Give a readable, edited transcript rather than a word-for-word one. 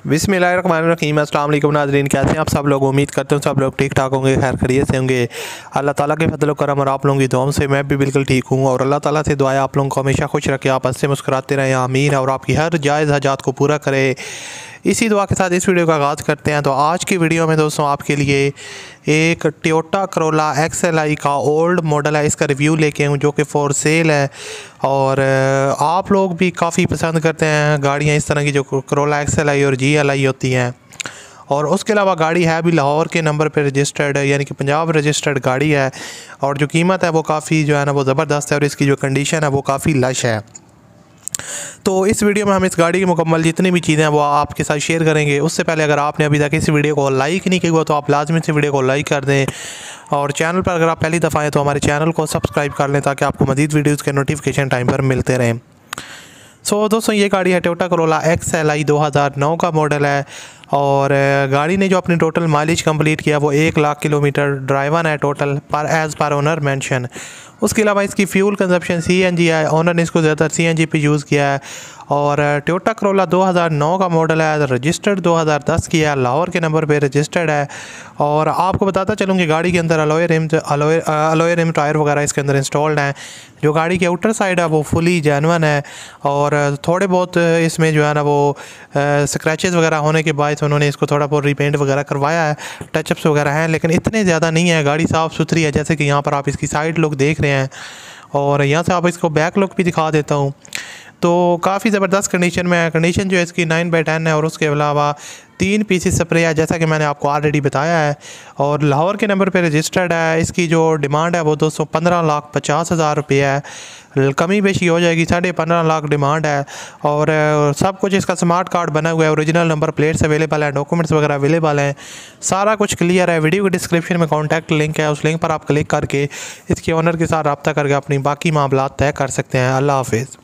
बिस्मिल्लाहिर्रहमानिर्रहीम। अस्सलाम वालेकुम नाज़रीन, कैसे हैं आप सब लोग। उम्मीद करते हैं सब लोग ठीक ठाक होंगे, खैर खैरियत से होंगे। अल्लाह ताला के फजल करम और आप लोगों की दुआओं से मैं भी बिल्कुल ठीक हूँ और अल्लाह ताला से दुआ है आप लोगों को हमेशा खुश रखे, आप हंसते मुस्कुराते रहें, आमीन। और आपकी हर जायज़ हजात को पूरा करे, इसी दुआ के साथ इस वीडियो का आगाज़ करते हैं। तो आज की वीडियो में दोस्तों आपके लिए एक टोयोटा करोला XLI का ओल्ड मॉडल है, इसका रिव्यू लेके आऊँ जो कि फॉर सेल है। और आप लोग भी काफ़ी पसंद करते हैं गाड़ियाँ इस तरह की जो करोला XLI और GLI होती हैं। और उसके अलावा गाड़ी है भी लाहौर के नंबर पर रजिस्टर्ड है, यानी कि पंजाब रजिस्टर्ड गाड़ी है। और जो कीमत है वो काफ़ी जो है ना वो ज़बरदस्त है और इसकी जो कंडीशन है वो काफ़ी लश है। तो इस वीडियो में हम इस गाड़ी की मुकम्मल जितनी भी चीज़ें हैं वो आपके साथ शेयर करेंगे। उससे पहले अगर आपने अभी तक इस वीडियो को लाइक नहीं किया हुआ तो आप लाजमी से वीडियो को लाइक कर दें। और चैनल पर अगर आप पहली दफ़ा आए तो हमारे चैनल को सब्सक्राइब कर लें ताकि आपको मज़ीद वीडियोज़ के नोटिफिकेशन टाइम पर मिलते रहें। दोस्तों ये गाड़ी है टोयोटा करोला XLI 2009 का मॉडल है। और गाड़ी ने जो अपनी टोटल माइलेज कंप्लीट किया वो 1 लाख किलोमीटर ड्राइवन है टोटल पर एज़ पर ओनर मेंशन। उसके अलावा इसकी फ्यूल कंजप्शन CNG है, ओनर ने इसको ज़्यादातर CNG पे यूज़ किया है। और टोयोटा करोला 2009 का मॉडल है, रजिस्टर्ड 2010 की है, लाहौर के नंबर पे रजिस्टर्ड है। और आपको बताता चलूँ कि गाड़ी के अंदर अलॉय रिम टायर वगैरह इसके अंदर इंस्टॉल्ड हैं। जो गाड़ी की आउटर साइड है वो फुली जेन्युइन है और थोड़े बहुत इसमें जो है ना वो स्क्रैचेस वगैरह होने के बाद उन्होंने इसको थोड़ा बहुत रीपेंट वगैरह करवाया है, टचअप्स वगैरह हैं, लेकिन इतने ज़्यादा नहीं है। गाड़ी साफ़ सुथरी है, जैसे कि यहाँ पर आप इसकी साइड लुक देख रहे हैं। और यहाँ से आप इसको बैक लुक भी दिखा देता हूँ। तो काफ़ी ज़बरदस्त कंडीशन में है। कंडीशन जो है इसकी 9/10 है और उसके अलावा 3 पीसेस स्प्रे है, जैसा कि मैंने आपको ऑलरेडी बताया है। और लाहौर के नंबर पे रजिस्टर्ड है। इसकी जो डिमांड है वो दोस्तों 15,50,000 रुपये है। कमी बेशी हो जाएगी, 15.5 लाख डिमांड है। और सब कुछ इसका स्मार्ट कार्ड बना हुआ है, ओरिजिनल नंबर प्लेट्स अवेलेबल हैं, डॉक्यूमेंट्स वगैरह अवेलेबल हैं, सारा कुछ क्लियर है। वीडियो के डिस्क्रिप्शन में कॉन्टैक्ट लिंक है, उस लिंक पर आप क्लिक करके इसके ओनर के साथ रब्ता करके अपनी बाकी मामलात तय कर सकते हैं। अल्लाह हाफिज़।